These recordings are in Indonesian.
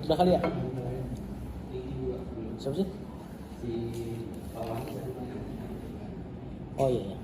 Udah kali ya? Siapa sih? Oh iya ya.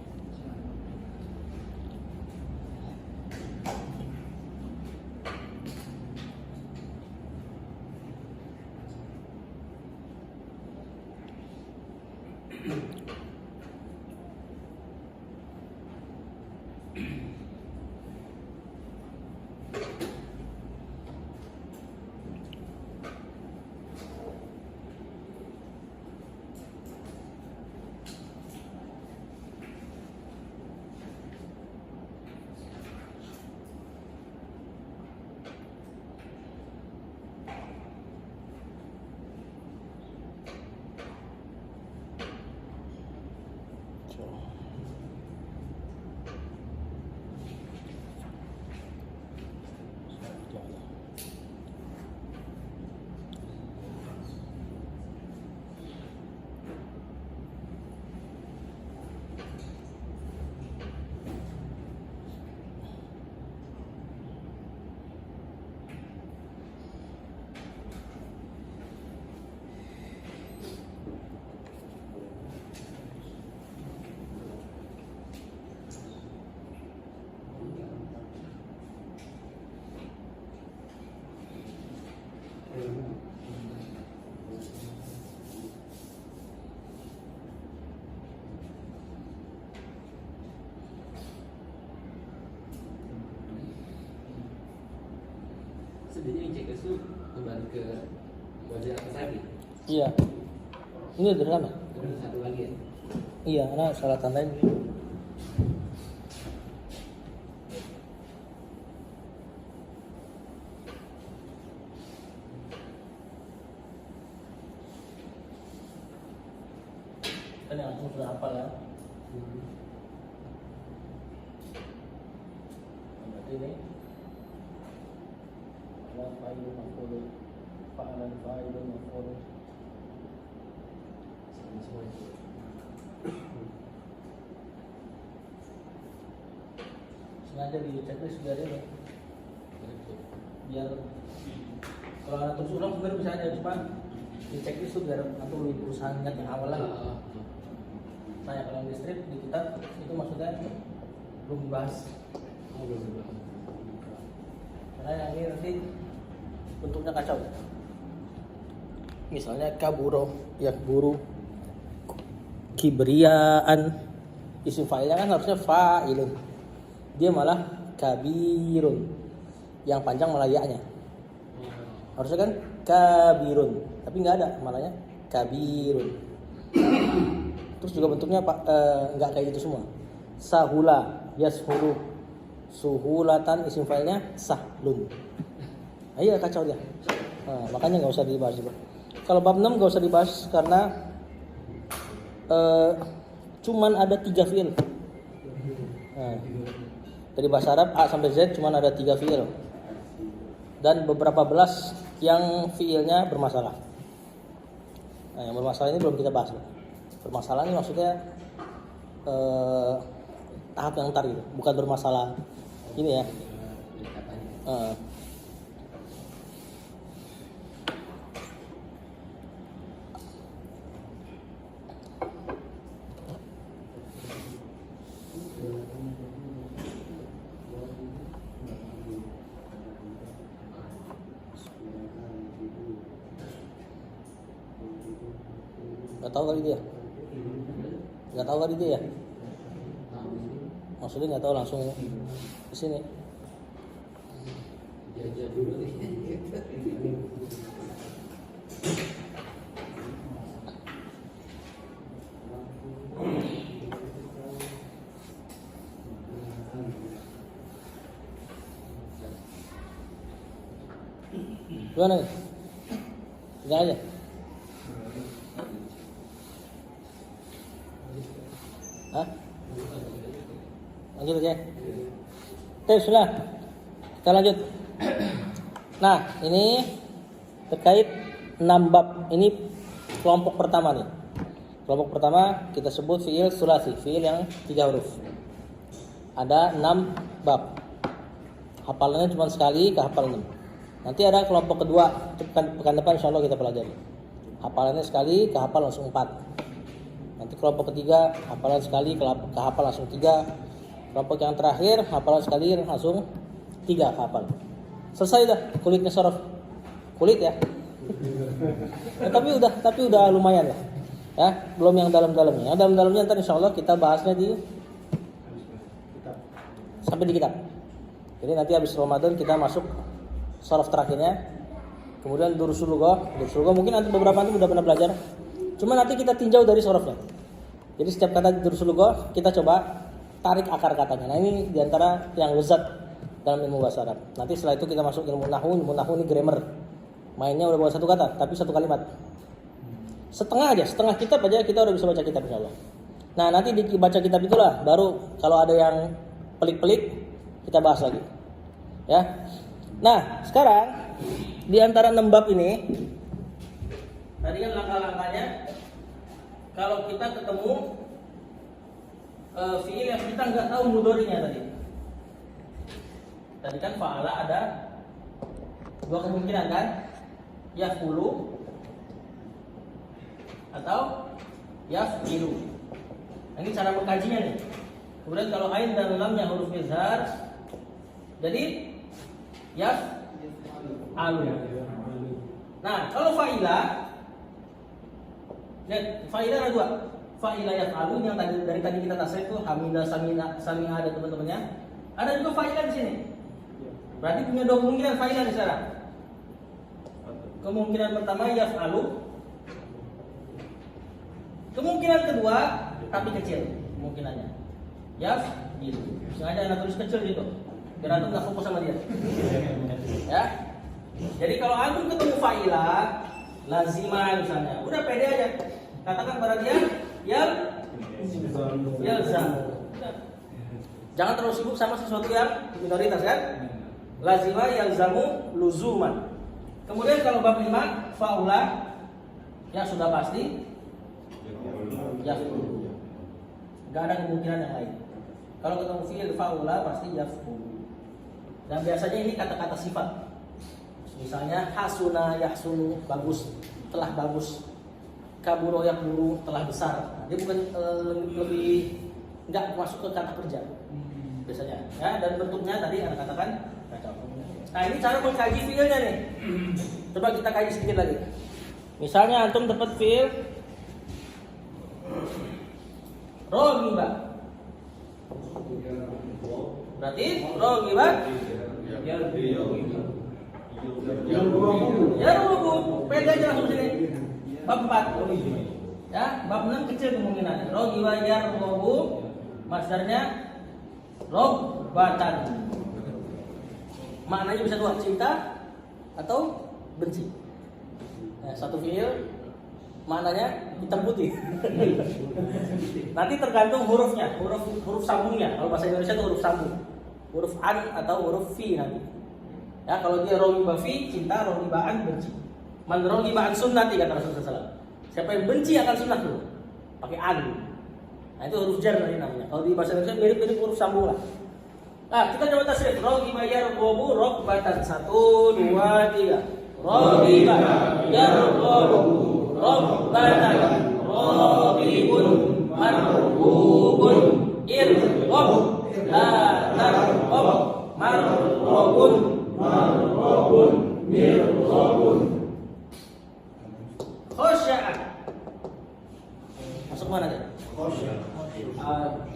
Sebenarnya cek itu kembali ke wajah atas lagi. Iya. Ini sederhana. Terus satu lagi ya. Iya, karena salah tandain. Kan yang langsung sudah hafal ya. Berarti ini fa'ilun maf'ulun fa'alan fa'ilun maf'ulun. Semua itu. Sengaja di checklist biar ini biar kalau anak terus ulang sebenarnya bisa aja, cuma di checklist tuh biar nanti lebih berusaha ingat yang awal lagi. Saya kalau di strip di kitab itu maksudnya belum dibahas. Karena yang ini nanti bentuknya kacau. Misalnya kaburo, yakburu, kibriyaan, isim fa'ilnya kan harusnya fa'ilun. Dia malah kabirun, yang panjang malah ya-nya. Harusnya kan kabirun, tapi nggak ada, malahnya kabirun. Terus juga bentuknya nggak kayak gitu semua. Sahula, yashulu, suhulatan, isim fa'ilnya sahlun. Nah, iya kacau dia. Nah, makanya nggak usah dibahas juga. Kalau bab 6 nggak usah dibahas karena cuman ada 3 fiil. Nah, dari bahasa Arab A sampai Z cuman ada 3 fiil dan beberapa belas yang fiilnya bermasalah. Nah, yang bermasalah ini belum kita bahas. Bermasalah ini maksudnya tahap yang ntar gitu, bukan bermasalah ini ya. Nggak tahu kali dia. Nggak tahu kali dia ya. Maksudnya nggak tahu langsung ke sini. Jajah dulu nih. Gimana nih? Enggak aja. Hah? Lanjut aja. Oke, sudah. Kita lanjut. Nah, ini terkait 6 bab. Ini kelompok pertama nih. Kelompok pertama kita sebut fiil sulasi, fiil yang 3 huruf. Ada 6 bab. Hafalannya cuma sekali, kehafal 6. Nanti ada kelompok kedua, pekan depan insya Allah kita pelajari. Hafalannya sekali, kehafal langsung 4. Nanti kelompok ketiga, hafalan sekali, kehafal langsung 3. Kelompok yang terakhir, hafalan sekali, langsung 3 kehafal. Selesai dah kulitnya sorof. Kulit ya. Tapi udah lumayan lah. Ya, belum yang dalam-dalamnya. Yang dalam-dalamnya ntar insya Allah kita bahasnya sampai di kitab. Jadi nanti habis Ramadan kita masuk sorof terakhirnya. Kemudian durusul lughah mungkin nanti beberapa nanti udah pernah belajar. Cuma nanti kita tinjau dari sorofnya. Jadi setiap kata durusul lughah kita coba tarik akar katanya. Nah ini diantara yang lezat dalam ilmu bahasa Arab. Nanti setelah itu kita masuk ilmu nahwu ini grammar. Mainnya udah bukan satu kata, tapi satu kalimat. Setengah kitab aja kita udah bisa baca kitab insyaallah. Nah nanti dibaca kitab itulah baru kalau ada yang pelik-pelik kita bahas lagi. Ya. Nah sekarang di antara 6 bab ini, tadi kan langkah-langkahnya, kalau kita ketemu fiil yang kita nggak tahu mudhari'nya tadi. Tadi kan fa'ala ada 2 kemungkinan kan, yaf'ulu atau yaf'ilu. Nah, ini cara mengkajinya nih. Kemudian kalau ain dan lamnya huruf izhar, jadi yaf'alu. Nah, kalau fa'ilah, lihat fa'ilah ada 2. Fa'ilah yaf'alu yang dari tadi kita tasrif itu hamidah, sami'a ada teman-temannya. Ada juga fa'ilah di sini. Berarti punya 2 kemungkinan fa'ilah di sana. Kemungkinan pertama yaf'alu. Kemungkinan kedua tapi kecil kemungkinannya. Yaf'ilu. Sengaja anak tulis kecil gitu. Biar antum enggak fokus sama dia. Ya. Jadi kalau antum ketemu fa'ilah lazimah misalnya, udah pede aja. Katakan pada dia yalzam. Jangan terlalu sibuk sama sesuatu yang minoritas kan? Lazimah yalzamu luzuman. Kemudian kalau bab 5 fa'ula yang sudah pasti yaf'ulu. Enggak ada kemungkinan yang lain. Kalau ketemu fi'il fa'ula pasti yaf'ulu. Dan biasanya ini kata-kata sifat. Misalnya hasuna yahsunu, bagus, telah bagus. Kaburo yakburu, telah besar. Dia bukan lebih enggak masuk ke kata kerja. Biasanya, ya, dan bentuknya tadi Anda katakan kacau. Nah, ini cara mengkaji fiilnya nih. Coba kita kaji sedikit lagi. Misalnya antum dapat fiil rogiba. Berarti rogiba ya rubu. Pede aja langsung sini. Bab 4. Ya, bab 6 kecil kemungkinan. Rogiba ya rubu. Masdarnya rogbatan. Maknanya bisa 2, cinta atau benci. Nah, satu fiil maknanya hitam putih. Nanti tergantung hurufnya, huruf sambungnya. Kalau bahasa Indonesia itu huruf sambung, huruf an atau huruf fi nanti. Ya, kalau dia rogiba fi cinta, rogiba an benci. Man rogiba an sunnati kata Rasulullah SAW. Siapa yang benci akan sunnah tuh pakai an. Nah itu huruf jar nanti namanya. Kalau di bahasa Indonesia mirip-mirip huruf sambung lah. Nah kita coba tasrif. Rogiba yarghabu rogbatan. 1, 2, 3. Rogiba yarghabu rogbatan. Rogibun marhubun irghab la targhab marhubun mirghabun. Khosya'ah. Masuk mana dia?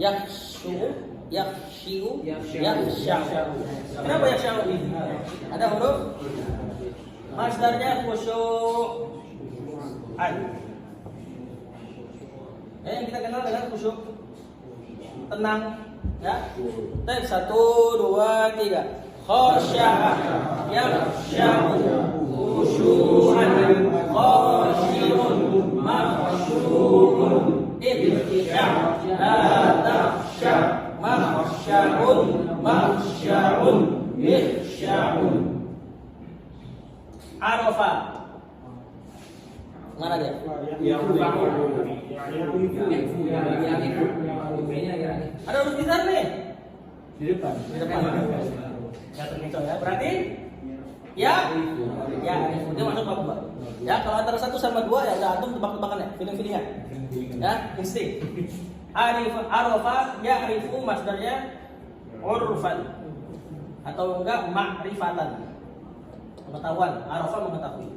Yakhshi'u. Kenapa yakhshi'u ini? Ada huruf masdarnya khusyu'an. Yang kita kenal dengan khusyuk, tenang, ya. Baik, 1, 2, 3. Khosya'ah yakhshi'u khusyu'an khashi'un makhsyu'un ibtida' la takhsha' makhsya'un makhsya'un ikhsya'un. Arafa. Mana dia? Ada huruf besar nih. Di depan. Enggak terkecoh ya. Berarti Ya, dia masuk bab 2. Ya, kalau antara 1 sama 2 ya udah antum tebak-tebakan ya, pilih-pilihan. Ya, insting. Arafa ya'rifu masdarnya urfan atau enggak ma'rifatan. Pengetahuan, arafa mengetahui.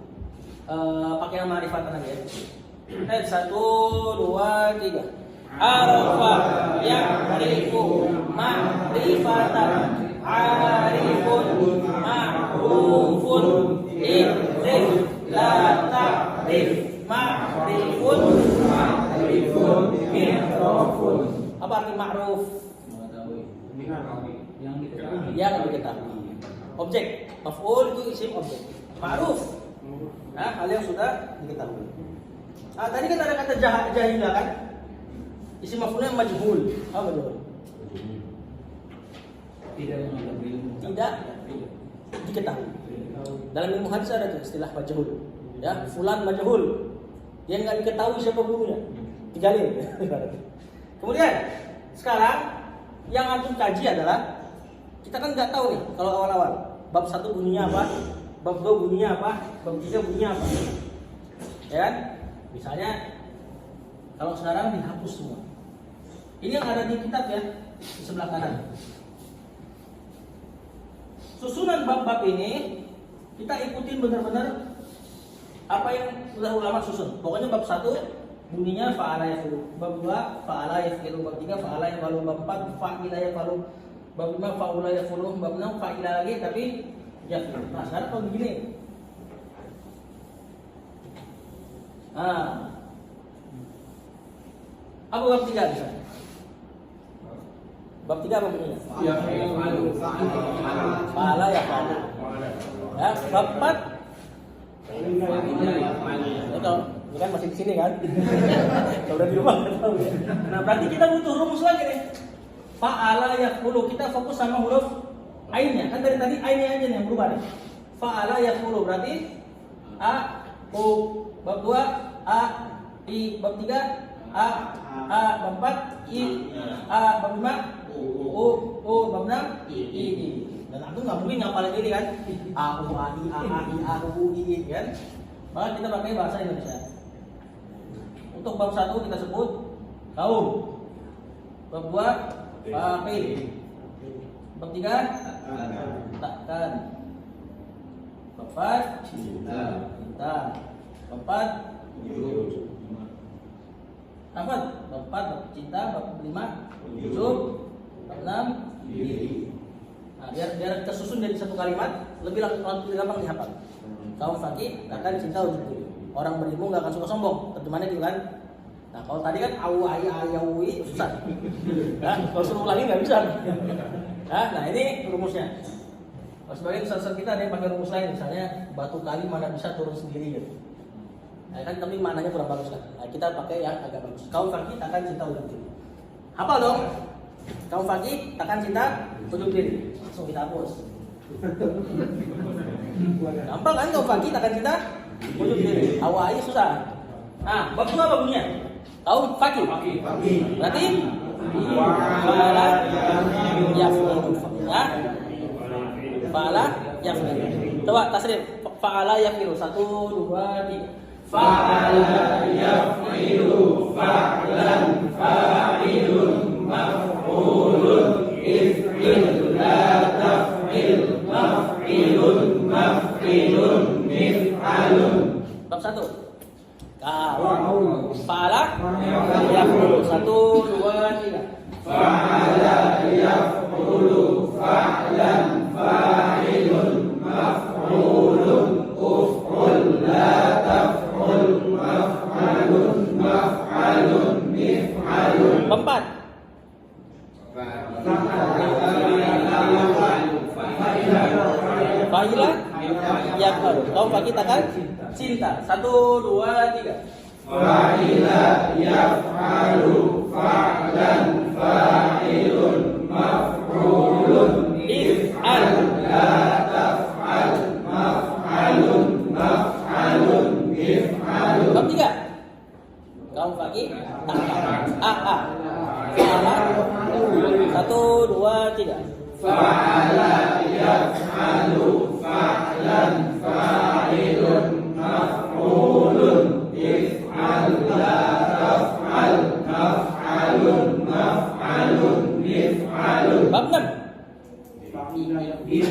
Pakai yang ma'rifatan aja ya. 1 2 3. Arafa ya'rifu ma'rifatan. Arifun ma'rufun idrif la ta'rif ma'rifun mi'rufun. Apa arti ma'ruf? Yang diketahui. Objek maf'ul itu isim objek. Ma'ruf, nah hal yang sudah diketahui. Tadi kan ada kata jahilah kan? Isim maf'ulnya majhul. Apa majhul? Tidak diketahui. Dalam ilmu hadis ada tuh istilah majhul. Ya, fulan majhul. Dia nggak diketahui siapa gurunya. Tinggalin. Kemudian sekarang yang antum kaji adalah kita kan nggak tahu nih kalau awal-awal bab 1 bunyinya apa, bab 2 bunyinya apa, bab 3 bunyinya apa. Ya kan? Misalnya kalau sekarang dihapus semua. Ini yang ada di kitab ya, di sebelah kanan. Susunan bab-bab ini kita ikutin benar-benar apa yang sudah ulama susun. Pokoknya bab 1 bunyinya fa'ala yaf'ulu, bab 2 fa'ala yaf'ulu, bab 3 fa'ala yaf'ulu, bab 4 fa'ila yaf'ulu, bab 5 fa'ula yaf'ulu, bab 6 fa'ila lagi tapi yaf'ulu. Nah, sekarang kalau begini. Apa bab 3 bisa? Bab 3 apa bunyinya? Fa'ala yaf'ulu. Ya, bab 4 ini kan masih di sini kan? Kalau udah di rumah nggak tahu ya. Nah, berarti kita butuh rumus lagi nih. Fa'ala yaf'ulu, kita fokus sama huruf ainnya. Kan dari tadi ainnya aja nih yang berubah nih. Fa'ala yaf'ulu berarti a, u, bab 2 a, i, bab 3 a, bab 4 i, a, bab 5 u, bab 6 i. Dan aku nggak mungkin ngapalin ini kan? A, u, a, i, a, u, i, kan? Maka kita pakai bahasa Indonesia. Untuk bab 1 kita sebut kaum. Bab 2 fa'il. Bab 3 takkan. Bab 4 cinta. Bab 4 apa? Bab 4 bab cinta, bab 5 wujud, bab 6 diri. Nah, biar tersusun jadi satu kalimat lebih gampang dihafal. Kaum fakih takkan cinta wujud diri. Orang berilmu nggak akan suka sombong. Terjemahannya gitu kan? Nah, kalau tadi kan awu ayawi susah. Nah, kalau suruh ulangi nggak bisa. Nah, ini rumusnya. Kalau sebagian ustaz kita ada yang pakai rumus lain, misalnya batu kali mana bisa turun sendiri gitu. Nah, kan tapi maknanya kurang bagus kan. Nah, kita pakai yang agak bagus. Kaum fakih takkan cinta wujud diri. Hafal dong. Kaum fakih takkan cinta wujud diri. Langsung kita hapus. Gampang kan kaum fakih takkan cinta wujud diri. Awai susah. Nah, bab 2 apa bunyinya? Kaum fakih. Berarti fa'ala yaf'ulu. Ya. Fa'ala yaf'ulu. Coba tasrif. Fa'ala yaf'ulu. 1 2 3. Fa'ala yaf'ilu fa'lan fa'ilun maf'ulun if'il la taf'il maf'ilun maf'ilun mif'alun. Bab 1 kaum. Fa'ala yaf'ulu. 1 2 3. Fa'ala yaf'ulu fa'lan fa'ilun maf'ulun uf'ul la taf'ul maf'alun maf'alun mif'alun. Empat. Fa'ilah yaf'alu. Kaum fakih takkan cinta. 1 2 3. Fa'ilah yaf'alu fa'lan fa'ilun maf'ulun if'al la taf'al maf'alun maf'alun mif'alun. Bab 3. Kaum fakih takkan a. Fa'ala 1 2 3. Fa'ala yaf'alu fa'lan Fa'ila yaf'ilu.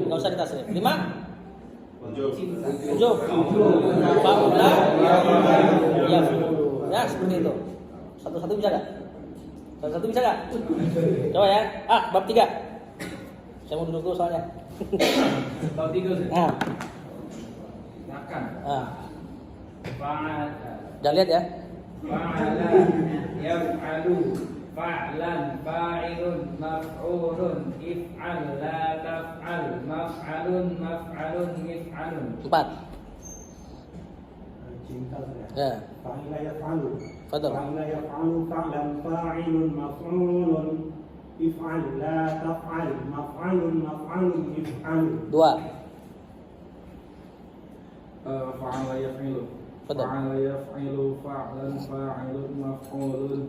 Enggak usah ditasrif. 5. 7. Fa'ula yaf'ulu. Ya, seperti itu. Satu-satu bisa enggak? Satu-satu bisa enggak? Coba ya. Bab 3. Saya mau duduk dulu soalnya. Bab 3. Nah. Makan. Fa'ala Jangan lihat ya. fa'ala yaf'alu fa'lan fa'ilun maf'ulun if'al la taf'al maf'alun maf'alun mif'alun. 4. cinta saya. Ya. Fa'ila yaf'alu. Fadhal. Fa'ila yaf'alu fa'lan fa'ilun maf'ulun if'al la taf'al maf'alun maf'alun mif'alun. 2. Fa'ala yaf'ilu. Fadhal. Fa'ala yaf'ilu fa'lan fa'ilun maf'ulun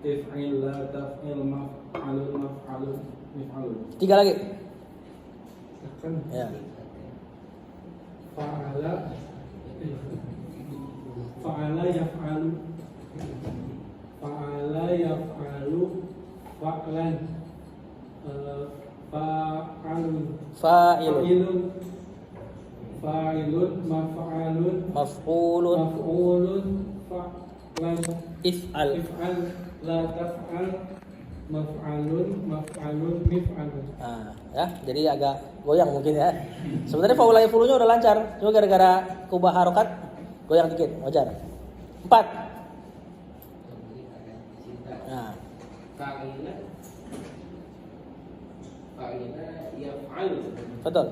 if'il la taf'il maf'alun maf'alun mif'alun. 3 lagi. Kan Ya. fa'ala yaf'alu fa'ala yaf'alu fa'lan fa'alun Fa'ilun. fa'ilun maf'alun Maf'ulun. maf'ulun fa'lan If'al. if'al la taf'al maf'alun maf'alun mif'alun. Ya, jadi agak goyang mungkin ya. Sebenarnya faula yaf'ulunya udah lancar, cuma gara-gara kubah harokat goyang dikit, wajar. 4. Nah, Fa'ila yaf'alu. betul.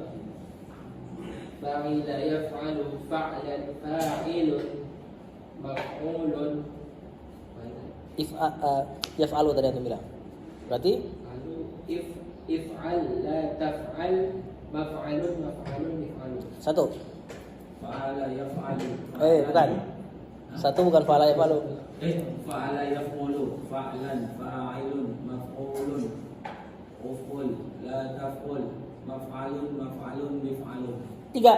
Fa'ila yaf'alu fa'lan fa'ilun maf'ulun Yaf'alu tadi yang bilang. Berarti if'al la taf'al maf'alun maf'alun mif'alun. 1. Fa'ala yaf'alu Bukan. 1 bukan faala yaf'alu. fa'ala yaf'ulu fa'lan fa'ilun maf'ulun uf'ul la taf'ul maf'alun maf'alun mif'alun. 3.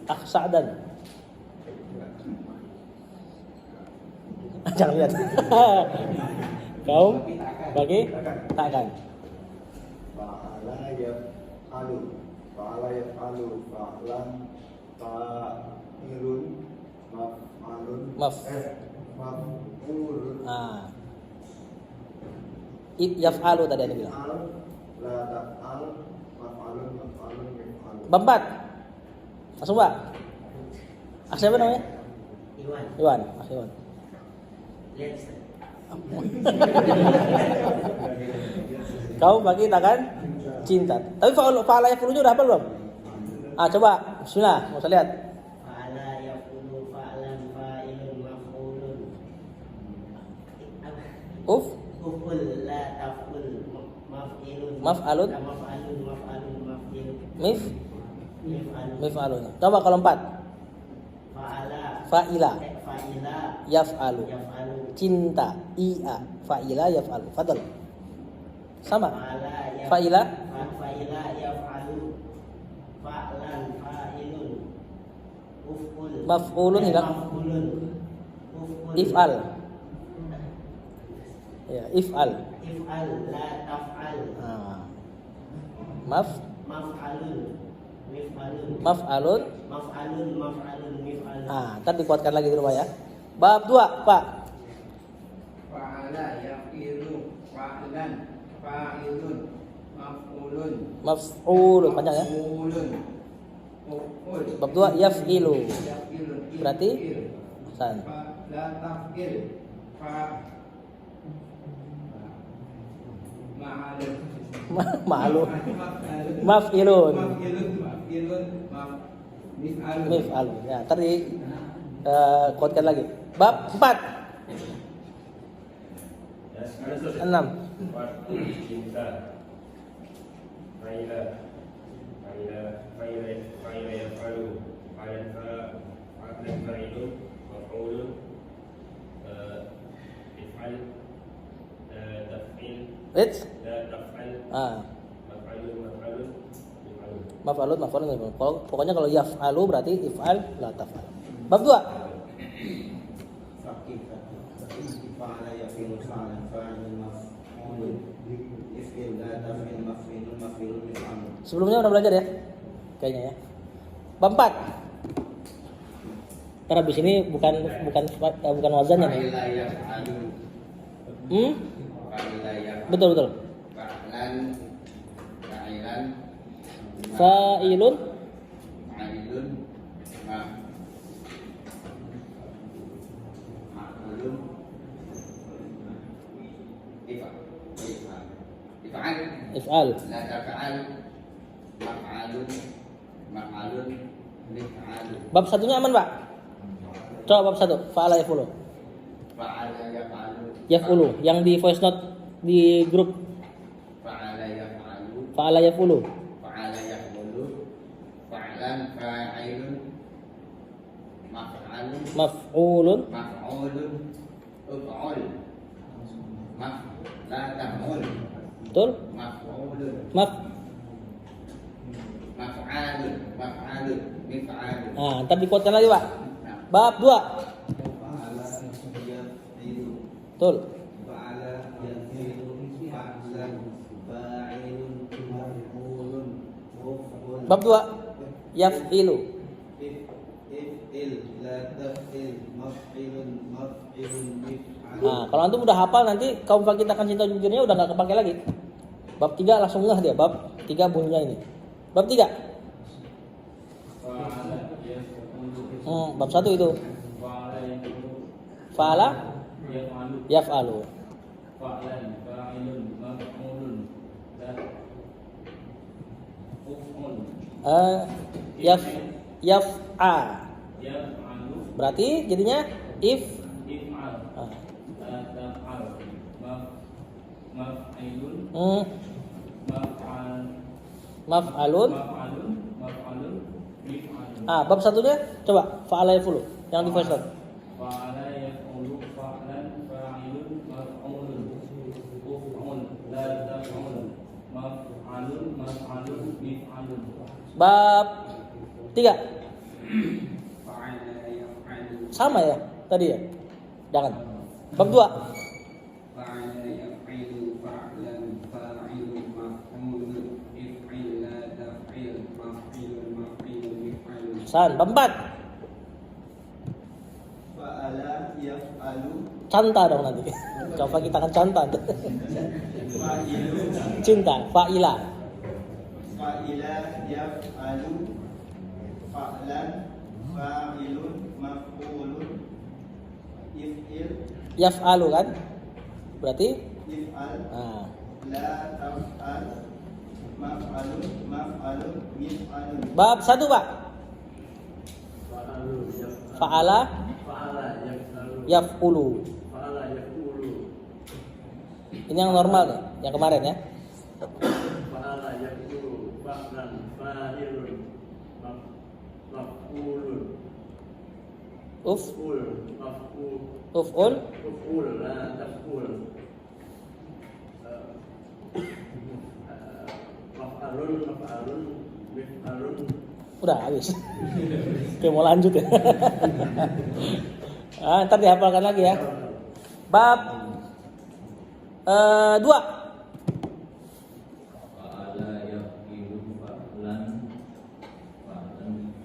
Aksa'dan. Jangan lihat. Kau bagi takkan. Fa'ala yaf'alu fa'lan fa'ilun maf'alun maf'ulun Yaf'alu tadi yang bilang. if'al la taf'al maf'alun mif'alun. Bab 4. Langsung Pak. Siapa namanya? Iwan. Iwan. Kau bagi takkan cinta. Tapi fa'ala yaf'ulunya udah hafal belum? Coba. Bismillah, mau saya lihat. Fa'ala yaqulu fa'lan fa'ilun maf'ulun uf'ul la taf'ul maf'ilun Maf'alun. maf'ilun Mif. mif'alun. Mif'alun. Coba kalau 4. Fa'ila. Fa'ila Yaf'alu. yaf'alu Cinta. Iya. Fa'ila yaf'alu. Fadal. Sama. fa'ila Fa'ila. yaf'alu fa'lan fa'ilun uf'ul Maf'ulun hilang. maf'ulun uf'ul If'al. Ya, if'al. if'al la taf'al maf'alun mif'alun Maf'alun. maf'alun mif'alun. Ntar dikuatkan lagi di rumah ya. Bab 2, Pak. Fa'ala yafilu fa'lan fa'ilun maf'ulun Maf'ulun panjang ya. maf'ulun uf'ul Bab 2 yaf'ilu. yaf'ilun Berarti if'il San. la taf'il ma'alun Malu. Maf'ilun. Mif'alun. Ya, ntar kuatkan lagi. Bab 4. 6. Cinta. Fa'ila yaf'alu fa'lan fa'ilun maf'ulun if'al taf'il Its. la taf'al maf'alun Maf'alun. Pokoknya kalau yaf'alu berarti if'al la taf'al. Bab 2. Fa'ala yafi'lu fa'lan fa'ilun maf'ulun mif'alun. Sebelumnya udah belajar ya? Kayaknya ya. Bab 4. Karena di sini bukan wazannya nih. Fa'ila yaf'alu. Fa'ila yaf'alu. Betul. Fa'lan. Fa'ilan. Fa'ilun. Fa'ilun. Maf'ulun. If'al. La taf'al. Maf'alun. Mif'alun. Bab satunya aman, Pak? Coba bab 1. Fa'ala yaf'ulu. Fa'ala yaf'alu. Yaf'ulu yang di voice note di grup. Fa'ala yaf'alu. Fa'ala yaf'ulu. Fa'ala yaf'ulu. Fa'lan fa'ilun. Maf'alun. Maf'ulun. Maf'ulun. Uf'ul. La taf'ul. Betul? Maf'ulun. Maf'alun. Mif'alun. Nah, ntar dikuatkan lagi, Pak. Bab 2. Fa'ala yafilu. Betul. Fa'ala yafilu. Fa'lan fa'ilun maf'ulun maf'ul. Bab 2. Yaf'ilu. If'il la taf'il maf'ilun mif'al. Nah, kalau antum udah hafal nanti kaum kita akan cinta jujurnya udah nggak kepake lagi. Bab 3 langsung ngeh dia. Bab 3 bunyinya ini. Bab 3. Bab 1 itu. Fa'ala yaf'alu. Fa'lan fa'ilun maf'ulun uf'ul Yaf'a. yaf'alu Berarti jadinya if'al Ah. la taf'al maf'ilun Maf'alun. maf'alun mif'alun. Bab satunya coba fa'ala yaf'ulu yang di voice note. Fa'ala yaf'ulu fa'lan fa'ilun maf'ulun uf'ul la taf'al maf'alun mif'alun. Bab 3 Fa'ala yaf'alu. sama ya tadi ya. Jangan. Bab 2. Fa'ala yaf'ilu. Fa'lan fa'ilun maf'ulun. If'il la taf'il. Maf'ilun mif'alun. Bab 4. Fa'ala yaf'alu. Canta dong nanti. Coba kita akan canta. Fa'ilun. Cinta, fa'ila. Fa'ila yaf'alu. Fa'lan fa'ilun maf'ulun. If'il Yaf'alu kan? Berarti if'al nah, la taf'al maf'alun mif'alun. bab 1, Pak. Fa'ala yaf'ulu. Ini yang normal nih, yang kemarin ya. Fa'ala yaqulu fa'lan fa'ilun maf'ulun Uf'ul maf'ul la taf'ul maf'alun mif'alun. Udah habis. Oke, mau lanjut ya. Ntar dihafalkan lagi ya. Bab 2. Fa'ala yafilu fa'lan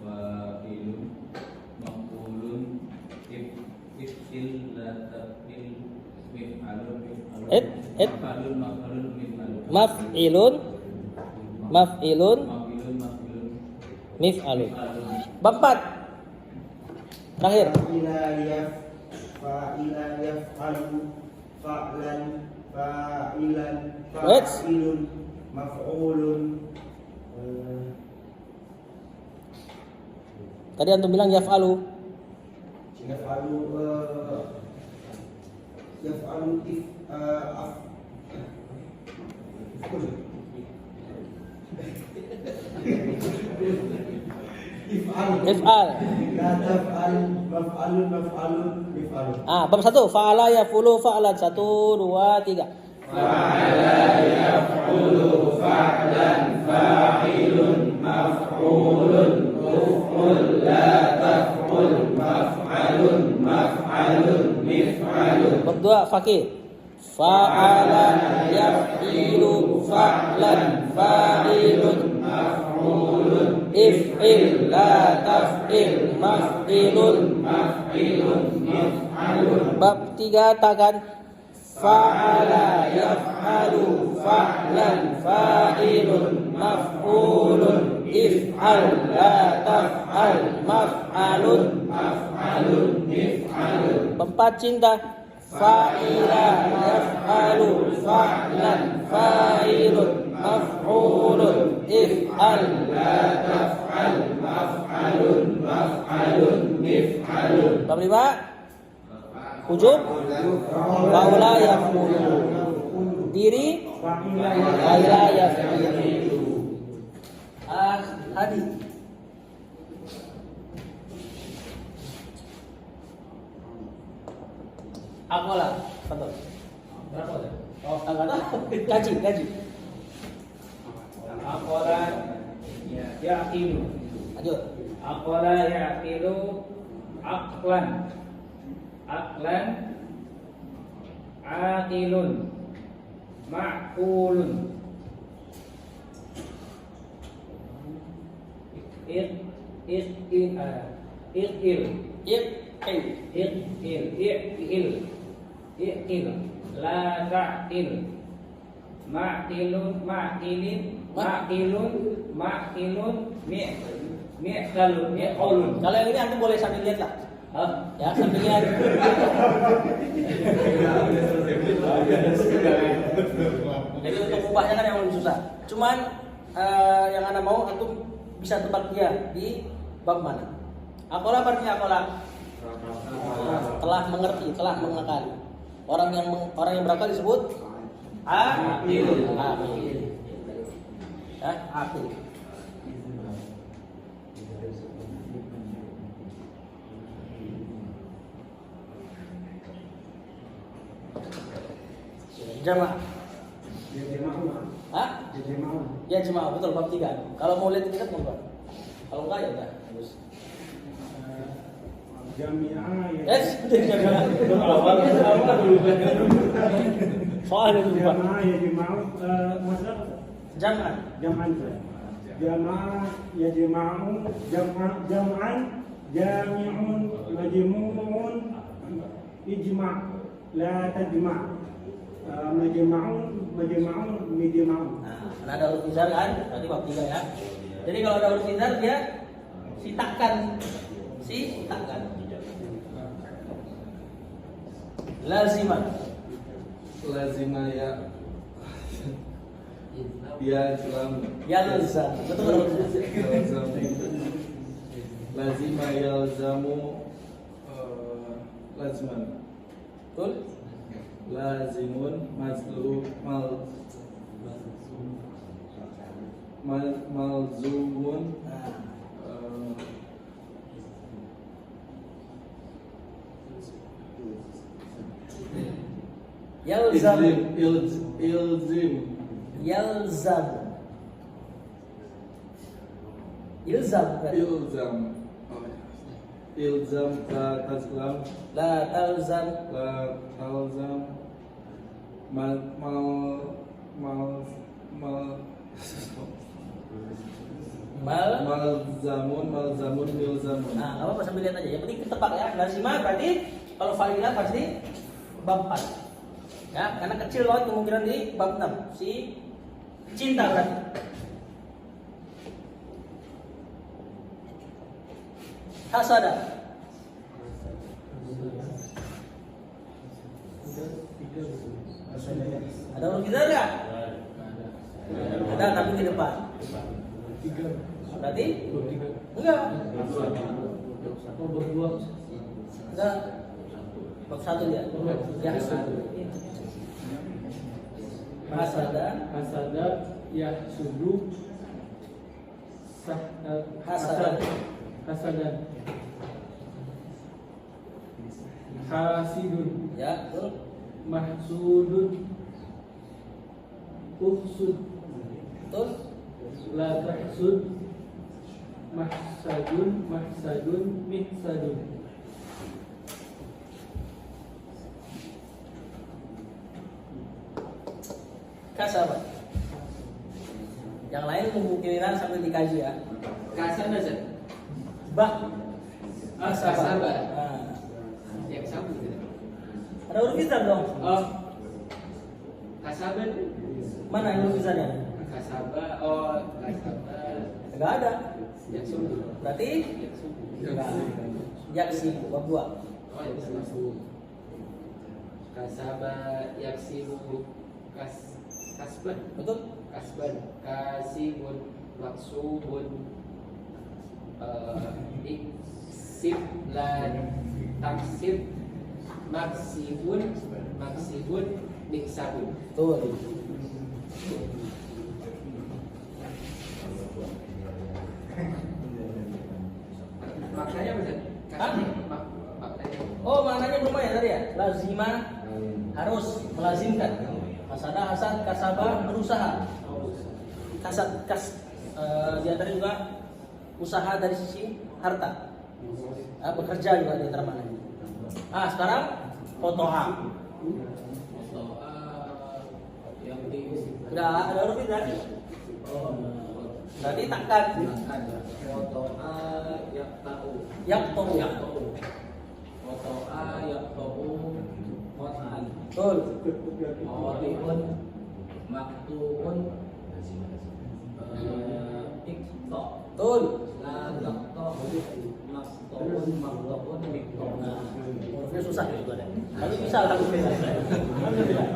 fa'ilun maf'ulun if'il la taf'il mif'alun Maf'ilun mif'alun maf'ilun mif'alun. Bab 4. Terakhir. Fa'ila yaf'alu. Fa'lan fa'ilan Wait. fa'ilun maf'ulun. Tadi antum bilang yaf'alu. Yaf'alu If'al. la taf'al maf'alun mif'alun. Bab 1. Fa'ala yaf'ulu fa'lan. 1 2 3. Bab 2. Faqih. fa'ala yaf'ilu fa'lan fa'ilun if'il la taf'il maf'ilun bab 3 takan fa'ala yaf'alu fa'lan fa'ilun maf'ulun if'al la taf'al maf'alun Empat cinta fa'ila yaf'alu fa'lan fa'ilun maf'ulun if'al la taf'al maf'alun bab 5 hujub fa'ula yaf'ulu diri fa'ila yaf'ulu Adi Akola betul berapa ya? Oh enggak tahu gaji Akola yaqilu. lanjut Akola yaqilu aqlan. Aqlan aqilun ma'qulun. Iqil la ta'qil ma'qilun mi'qalun. kalau yang ini antum boleh sambil lihat lah ya sambil lihat jadi untuk ubahnya kan yang lebih susah cuman yang anda mau antum bisa tebak dia di bab mana akola artinya akola telah mengerti telah mengakali orang yang berakal disebut aqil ya aqil jamaah Hah? Ya jemaah betul bab 3. Kalau mau lihat kita mau kalau enggak ya udah terus. Jami'ah ya. Yes, jamaah. Soalnya dulu Pak. Jamaah ya jamaah masalah Jam'an. jam'an saja. Jamaah ya jama'un jam'an jami'un majmu'un ijma' la tajma' majma'un mijma'un. Nah, ada huruf izhar kan? Berarti bab 3 ya. Jadi kalau ada huruf izhar dia sitakan. Lazimah. Lazimah ya yalzam. Yalzam. Betul Yalzam. Lazimah yalzamu lazman. Betul? Lazimun malzumun Yalzam. ilzim Yalzam. Ilzam. ilzam la tazlam La talzam. malzamun milzamun. Nah, nggak apa-apa sambil lihat aja. Yang penting ketebak ya. Lazimah berarti kalau fa'ilah pasti bab 4. Ya, karena kecil loh kemungkinan di bab 6. Si cinta berarti. Hasada. Ada huruf kita enggak? Ada tapi di depan. Berarti? Enggak. Enggak. Bab 1 dia. Ya. Hasada yahsudu Hasadan. hasidun Ya, betul. mahsudun uhsud Betul. la tahsud mahsadun mihsadun Kasaba. Yang lain kemungkinan sampai dikaji ya. Kasaba Zat. Ba. Kasaba. Nah. Yang sabun. Ada huruf izan dong. Oh. Kasaba. Mana huruf izannya? Kasaba. Oh, kasaba. Enggak ada. Yang sabun. Berarti Yang sabun. enggak. Yaksibu bab 2. Oh, yang sabun. Kasaba yaksibu kasban. Betul? Kasban, kasibun, maksubun, iksib, lan taksib, maksibun, miksabun. Betul. Maknanya apa? Hah? Maknanya. Oh, maknanya belum ya tadi ya? Lazima harus melazimkan. Kasada hasan kasaba berusaha. Di antara juga usaha dari sisi harta. Bekerja juga di antara maknanya. Sekarang fotoa. Yang di Udah ada huruf tadi. Berarti takkan. fotoa yang tahu. Yang tahu. Fotoa yang tahu. Fotaan. Betul. Mawadiun maktubun ikto Betul. la yakto maktubun ikto. Hurufnya susah gitu ada. Tapi bisa alhamdulillah. Alhamdulillah.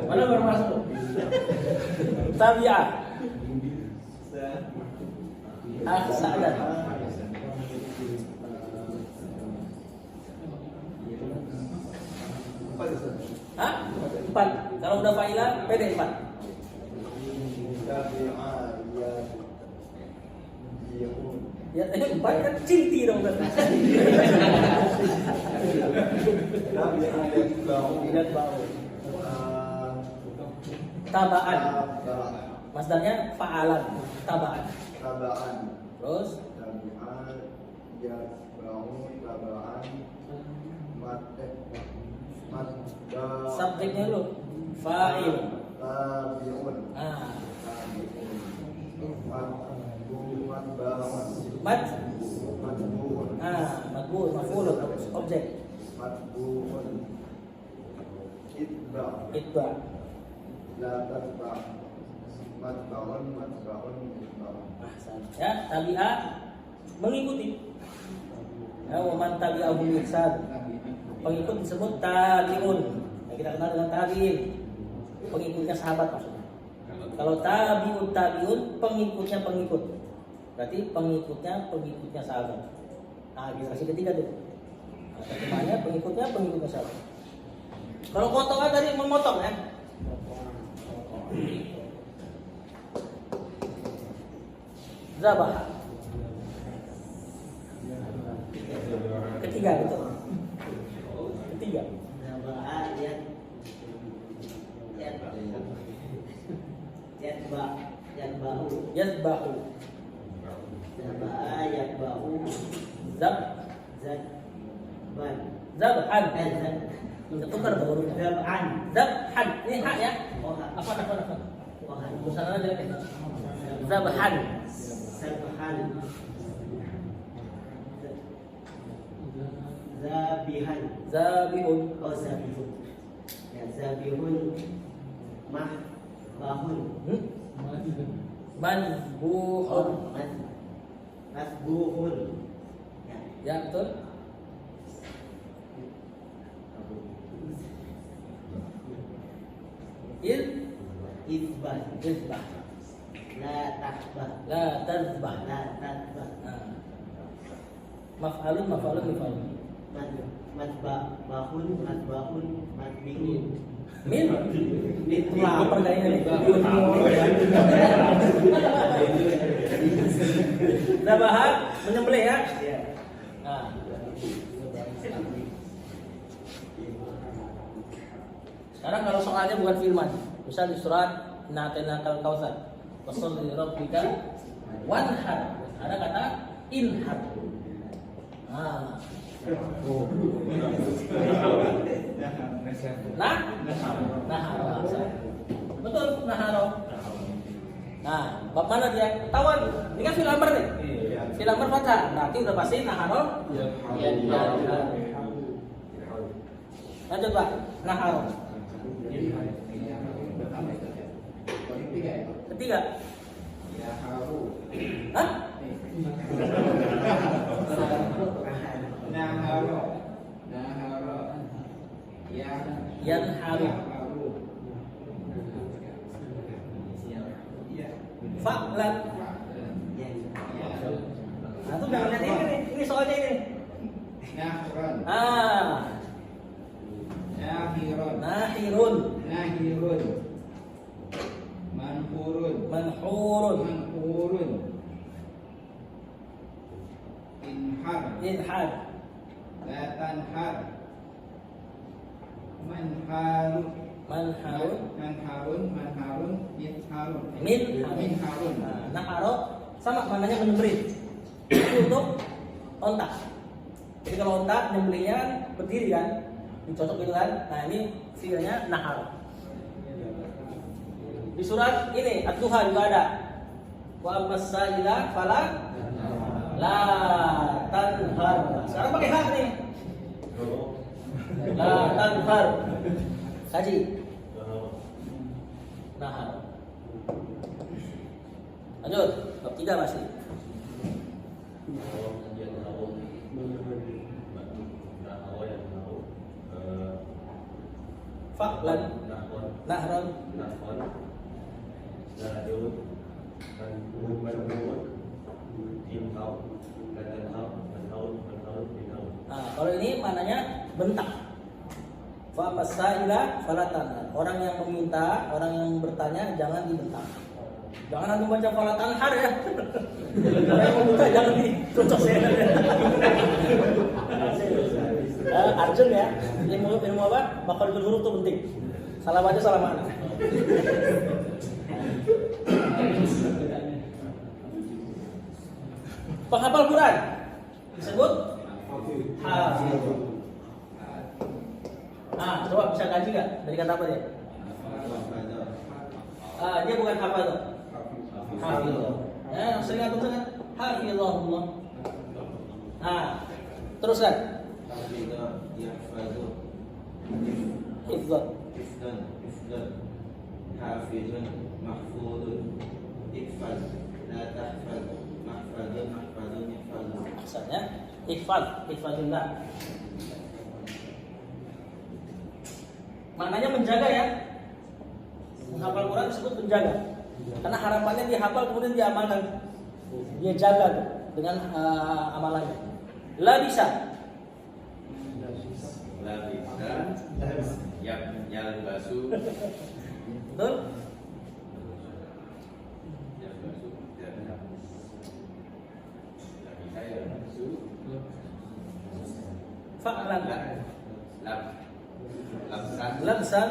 Mana baru masuk? Tabi'ah. Sa'adat. Hah? 4. Kalau udah fa'ilah, pede 4. Ya, 4 kan cinti dong kan. Tidak bau. Tabaan. Masdarnya fa'alan. Tabaan. Terus subjeknya lu fa'il. Matbu'un maf'ul objek. Itba. Ya, tabi'ah mengikuti. Ya, wa man tabi'ahu bi ihsan. Pengikut disebut tabi'un. Yang kita kenal dengan tabi'in. Pengikutnya sahabat maksudnya. Kalau tabi'un, pengikutnya pengikut. Berarti pengikutnya sahabat. Nah, generasi ketiga tuh. Terjemahannya pengikutnya sahabat. Kalau kotokan tadi memotong ya. Zabah. Ketiga betul. Ketiga. Zabah yatba'u. Yatba'u. Zabah yatba'u. Zabhan. Ketukar baru. Zabhan. Ini hak ya. Apa? Busana aja. Zabhan. Zabihun. Oh, zabihun. Ya, zabihun mahbahun. Manbuhun. Masbuhun. Ya betul. Izbah. La tahbah. La tazbah. Maf'alun. Madbahun, madbihun. Min. Itulah pergayaan ini. Zabahan menyembelih ya. Nah. Sekarang kalau soalnya bukan firman, misal di surat Natenakal Kautsar, washolli rabbika wanhar. Ada kata inhar. Naharo. Betul, naharo. Nah, bab mana dia? Ketahuan. Ini kan fil amr nih. Fil amr fathah. Berarti udah pasti naharo. Ya. Lanjut Pak. Naharo. Ketiga. Ya haru. Hah? Naharo. Naharo. Ya. Yanharu. Haru. Fa'lan. Nah, itu jangan lihat ini nih. Ini soalnya ini. Nahron. Nahiron. Nahirun. Nahirun. Manhurun. Manhurun. Manhurun. Inhar. Inhar. La tanhar. Manharun. Manharun. Manharun. Manharun. Minharun. Minharun. Nah, naharo sama maknanya menyembelih. Itu untuk ontak. Jadi kalau ontak nyembelihnya kan berdiri kan, dicocok gitu kan. Nah ini fiilnya naharo. Di surat ini Ad-Duha juga ada. Wa ammas-sa'ila fala la tanhar. Sekarang pakai hak nih. La tanhar. Kaji. Nahar. Lanjut, bab 3 masih. Fa'lan. Nahron. Nah, kalau ini maknanya bentak. Fa masaila falatan. Orang yang meminta, orang yang bertanya jangan dibentak. Jangan antum baca falatan har ya. Orang yang meminta jangan dicocok saya. Arjun ya. Ilmu apa? Makharijul huruf itu penting. Salah baca salah makna. Penghafal Quran disebut hafiz. Coba bisa kaji nggak dari kata apa dia? Dia bukan hafal. Hafiz. Sering antum dengar hafizahullah. Teruskan. Hifdzan. Hafizun mahfudun ikfal la tahfal mahfadun mahfadun ikfalun. Maksudnya ikfal, ikfalillah. Maknanya menjaga ya. Menghafal Quran disebut menjaga. Karena harapannya dia hafal kemudian dia amalkan. Dia jaga dengan amalannya. La bisa. Yalbasu. Betul? Fa'lan. Labsan.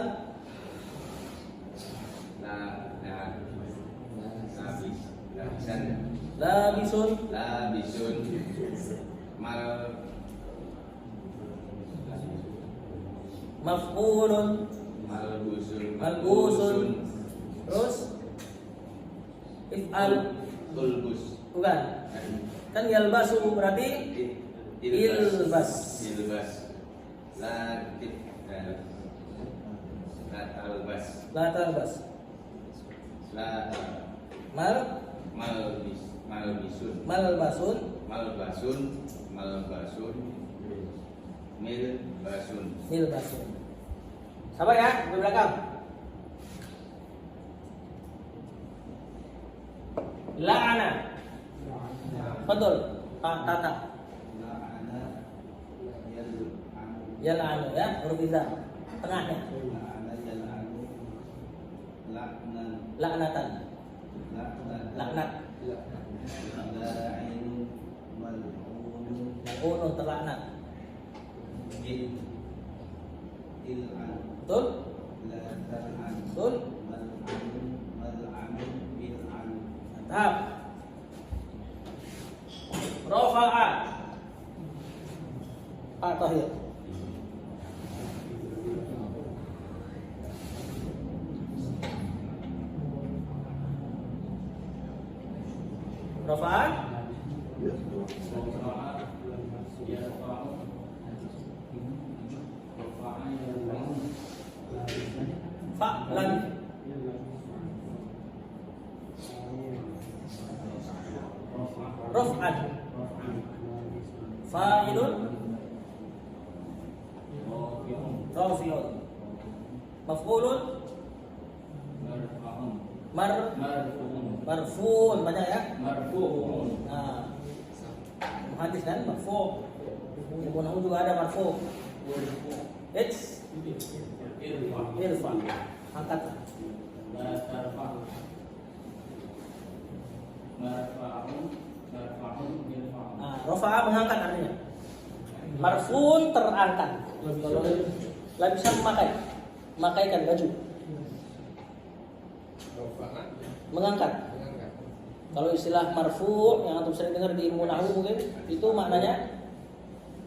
Labisun. Maf'ulun. Malbusun. Terus if'al. Bukan. Kan yalbasu berarti ilbas. La talbas. Milbasun. Sabar ya, di belakang. La'ana. Betul. Tata. Yal'anu ya, huruf izah. Tengahnya. Laknatan. Laknat. Mal'unun terlaknat. Betul? Betul? Mantap. Rafa'a. Pak Tahir. Rafa'an fa'lan raf'an fa'ilun rafi'un maf'ulun marfu'un banyak ya. Nah, hadis kan marfu'. Ilmu nahwu juga ada marfu'. It's irfa. Angkat. Nah, rafa'a mengangkat artinya. Marfu'un terangkat. Kalau lah bisa memakaikan baju. Mengangkat. Kalau istilah marfu' yang antum sering dengar di ilmu nahwu mungkin itu maknanya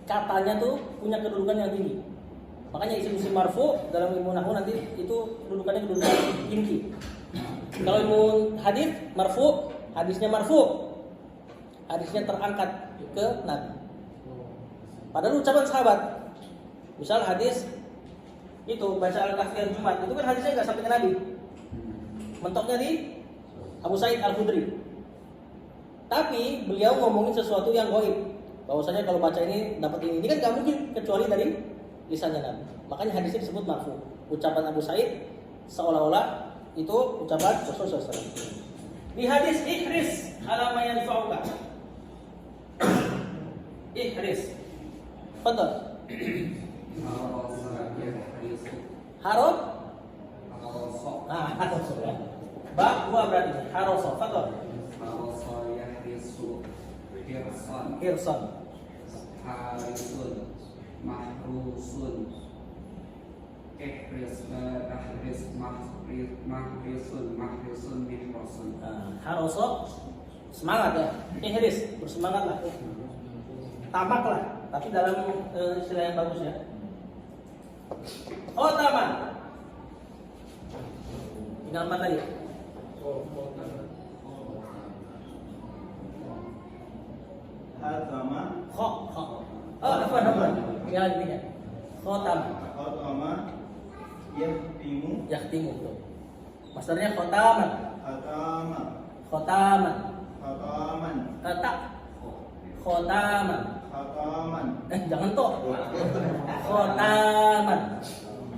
katanya tuh punya kedudukan yang tinggi. Makanya isim-isim marfu' dalam ilmu nahwu nanti itu kedudukannya kedudukan tinggi. Kalau ilmu hadis marfu', hadisnya marfu'. Hadisnya terangkat ke Nabi. Padahal ucapan sahabat. Misal hadis itu baca Al-Kahfi hari Jumat, itu kan hadisnya enggak sampai ke Nabi. Mentoknya di Abu Sa'id Al-Khudri. Tapi beliau ngomongin sesuatu yang gaib. Bahwasanya kalau baca ini dapat ini kan nggak mungkin kecuali dari lisannya Nabi. Makanya hadisnya disebut marfu. Ucapan Abu Sa'id seolah-olah itu ucapan Rasulullah SAW. Di hadis ihris ala ma yanfa'uka. Ihris. Betul. Harus. Nah, harus. Ba dua berarti harus. Betul. Hirsan. Harisun, mahrusun, mahrisun, mihrosun. Haroso semangat ya, ihris bersemangatlah, tamaklah, tapi dalam istilah yang bagus ya. Oh taman, tinggal empat lagi. Hatama. Kho. Oh dapat. Yang intinya khotam. Hatama. Yahtimu. Yahtimu tuh. Maksudnya khotaman. Hatama. Khotaman. Hataman. Kata khotaman. Hataman. Jangan toh. Khotaman.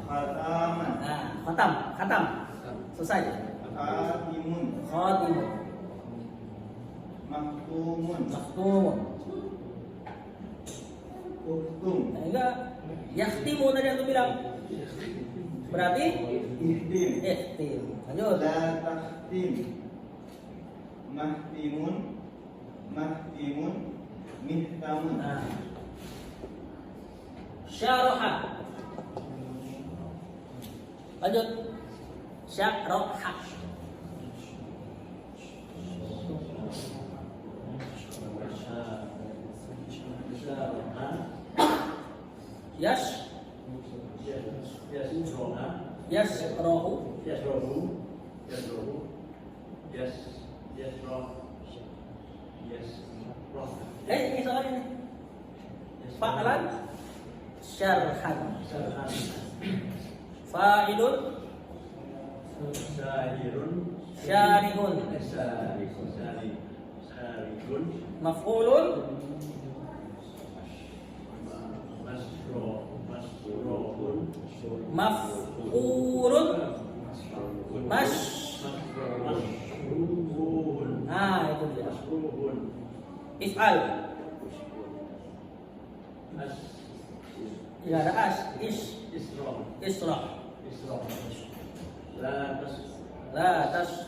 Hataman. Nah, khatam. Selesai. Khatimun. Khatimun. Mahtumun. Mahtumun. Uktum. Nah, enggak. Yahtimu tadi yang bilang. Berarti Ihtim. Lanjut. La tahtim. Mahtimun. Mihtamun. Nah. Syaraha. Lanjut. Syaraha. Ini soalnya nih. Fa'alan syarhan. Fa'ilun syarihun. Maf'ulun maf'ulun nah itu dia. If'al. Ya ada as, isra. La tasra.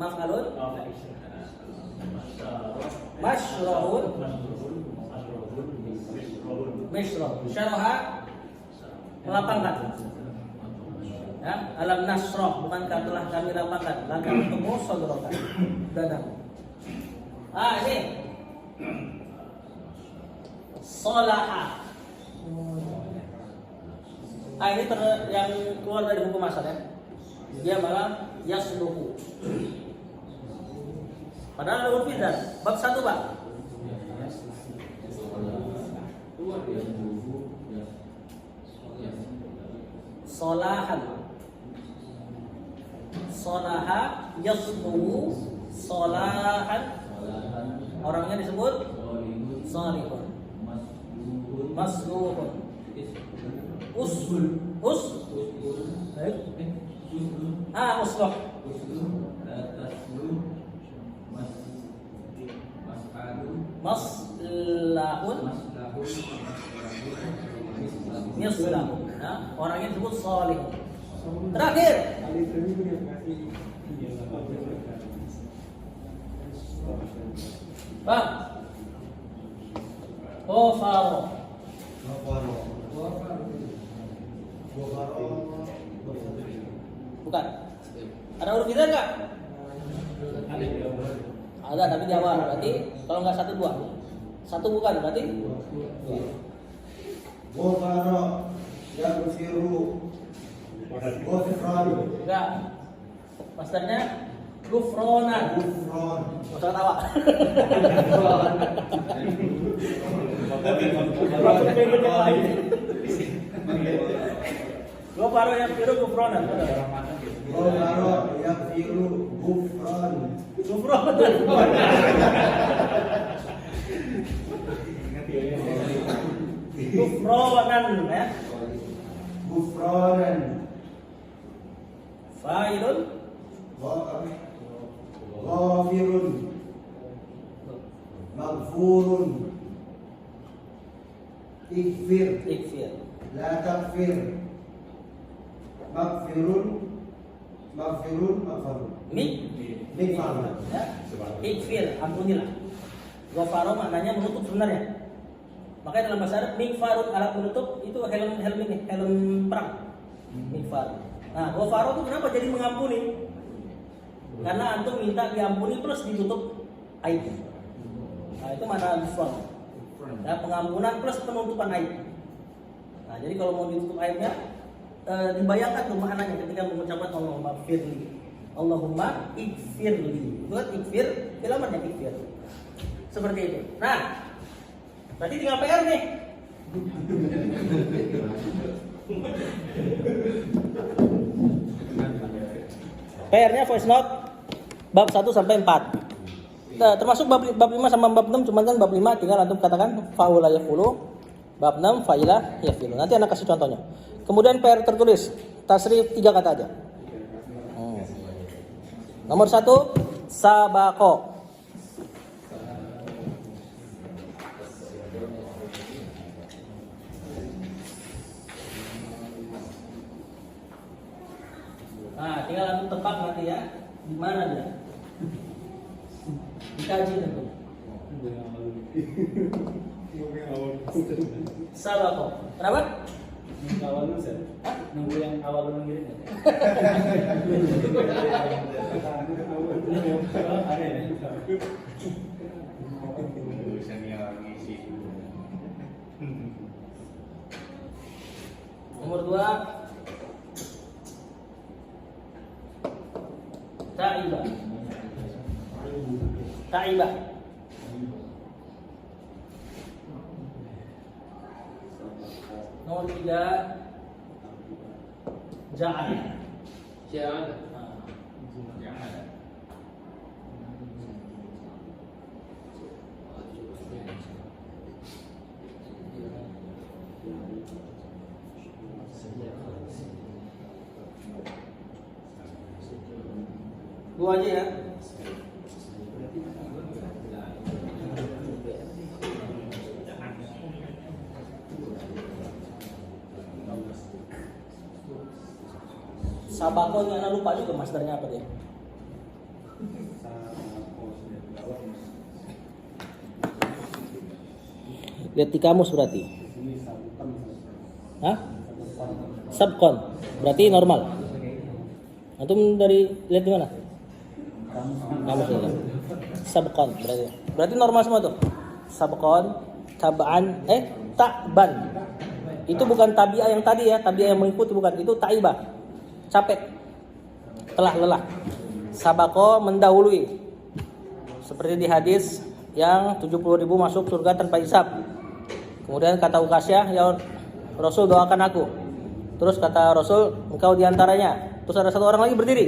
Maf'alun masyrahun misrah. Syaraha melapangkan. Ya, alam nasrah bukankah telah kami lapangkan laka untukmu sadraka dadamu. Ini salaha. Ini yang keluar dari hukum asal ya. dia malah yasluhu. Padahal ada huruf idgham. Bab 1, Pak. Solahan. Solaha yasluhu solahan. Orangnya disebut salihun. Masluhun. Usloh. Maslahun. Mislahun. Nah, orangnya disebut salihun. Terakhir. Bang. Ghafaro. Bukan. Ada huruf idgham enggak? Ada, tapi di awal. Berarti kalau enggak 1 2. 1 bukan, berarti Ghafara yaghfiru ghufran enggak. Maksudnya gufronan. ghufran Usah tawa. Ghafaro yang biru gufronan. Ghafara yaghfiru ghufran Gufronan. Gufronan ya. ghufranan Fa'ilun ghafirun maghfurun ikfir ikfir. la takfir maghfirun maghfirun mikfar Ya. Ikfir, ampunilah. Ghafaro maknanya menutup sebenarnya. Makanya dalam bahasa Arab mikfarun, alat menutup itu helm ini, helm perang. Mikfar. Nah, ghafaro itu kenapa jadi mengampuni? Karena antum minta diampuni plus ditutup aib. Nah, itu mana ghafar. Ya, pengampunan plus penutupan aib. Nah, jadi kalau mau ditutup aibnya dibayangkan tuh maknanya ketika mengucapkan Allahumma firli. Allahumma ikfirli. Itu kan ikfir, filamannya ikfir. Seperti itu. Nah, berarti tinggal PR nih. PR-nya voice note bab 1 sampai 4. Nah, termasuk bab 5 sama bab 6, cuman kan bab 5 tinggal antum katakan faula yaqulu, bab 6 faila yafilu. Nanti anak kasih contohnya. Kemudian PR tertulis tasrif 3 kata aja. Nomor 1 sabaqo. Nah, tinggal antum tebak nanti ya, di mana dia? Dikaji tentu. Sabaqo. Kenapa? Awal dulu Ustaz. Nunggu yang awal dulu ngirim ya. Ada ya. Nomor 2 Ta'iba. Ta'iba. Nomor 3 Ja'al. Ja'al. Dua aja ya. Sabako ini anak lupa juga masternya apa dia. Lihat di kamus berarti. Hah? Sabkon berarti normal. Antum dari lihat di mana? Kamus ya. Sabkon berarti normal semua tuh. Sabkon, tabaan, takban. Itu bukan tabiah yang tadi ya, tabiah yang mengikuti bukan, itu taibah. Capek. telah lelah. Sabako mendahului. Seperti di hadis yang 70.000 masuk surga tanpa hisab. Kemudian kata Ukasyah, ya Rasul doakan aku. Terus kata Rasul, engkau diantaranya. Terus ada satu orang lagi berdiri.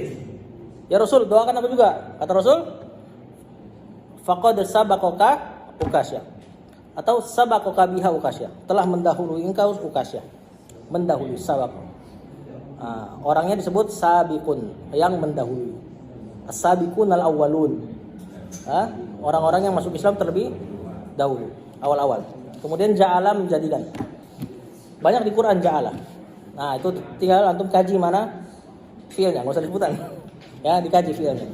Ya Rasul, doakan aku juga. Kata Rasul, faqad sabakoka Ukasyah. Atau sabakoka biha Ukasyah. Telah mendahului engkau Ukasyah. Mendahului sabako. Orangnya disebut sabiqun, yang mendahului. As-sabiqun al-awwalun. Orang-orang yang masuk Islam terlebih dahulu, awal-awal. Kemudian ja'ala menjadikan. Banyak di Quran ja'ala. Nah, itu tinggal antum kaji mana fiilnya, enggak usah disebutan. Ya, dikaji fiilnya.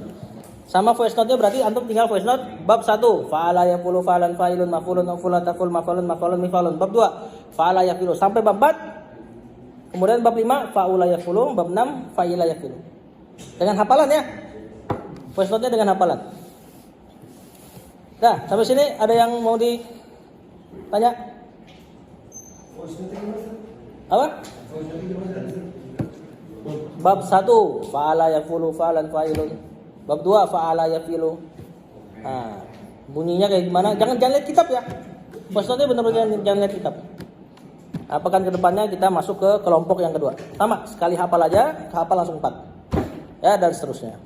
Sama voice note-nya berarti antum tinggal voice note bab 1, fa'ala yaqulu fa'lan fa'ilun maf'ulun maf'ulan taf'ul maf'ulun maf'ulun mif'alun. Bab 2, fa'ala yaqilu sampai bab 4. Kemudian bab 5, fa'ula yaqulu, bab 6, fa'ila yaqilu. Dengan hafalan ya. Voice note-nya dengan hafalan. Nah, sampai sini ada yang mau ditanya? Apa? Bab 1, fa'ala yaqulu fa'lan fa'ilun. Bab 2, fa'ala yaqilu. Bunyinya kayak gimana? Jangan lihat kitab ya. Voice note-nya benar-benar jangan lihat kitab. Pekan kedepannya kita masuk ke kelompok yang kedua. Sama, sekali hafal aja, hafal langsung 4. Ya, dan seterusnya.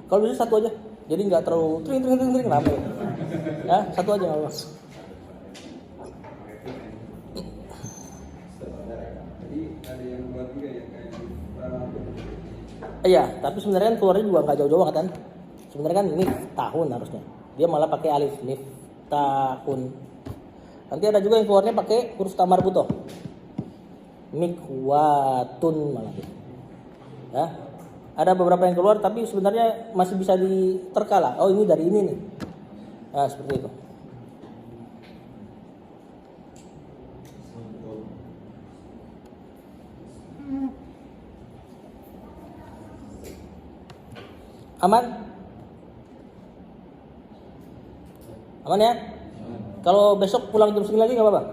Kalau bisa satu aja, jadi nggak terlalu tring rame. Ya, satu aja nggak apa. Jadi ada yang buat juga ya kayak Iya, tapi sebenarnya kan keluarnya juga nggak jauh-jauh kan. Sebenarnya kan miftahun harusnya. Dia malah pakai alif miftahun. Nanti ada juga yang keluarnya pakai huruf tamar butoh. Mikwatun malah. Ya. Ada beberapa yang keluar tapi sebenarnya masih bisa diterkala. Oh, ini dari ini nih. Nah, seperti itu. Aman? Aman ya? Kalau besok pulang jam segini lagi nggak apa-apa?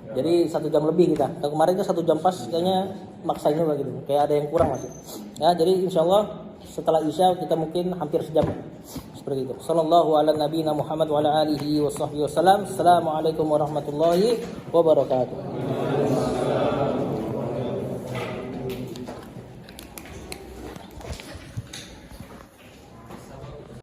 Jadi 1 jam lebih kita. Kalau kemarin itu 1 jam pas, kayaknya maksain juga gitu. Kayak ada yang kurang masih. Ya, jadi insya Allah setelah Isya kita mungkin hampir sejam. Seperti itu. Sallallahu ala nabiyina Muhammad wa ala alihi wa sahbihi wasallam. Assalamualaikum warahmatullahi wabarakatuh.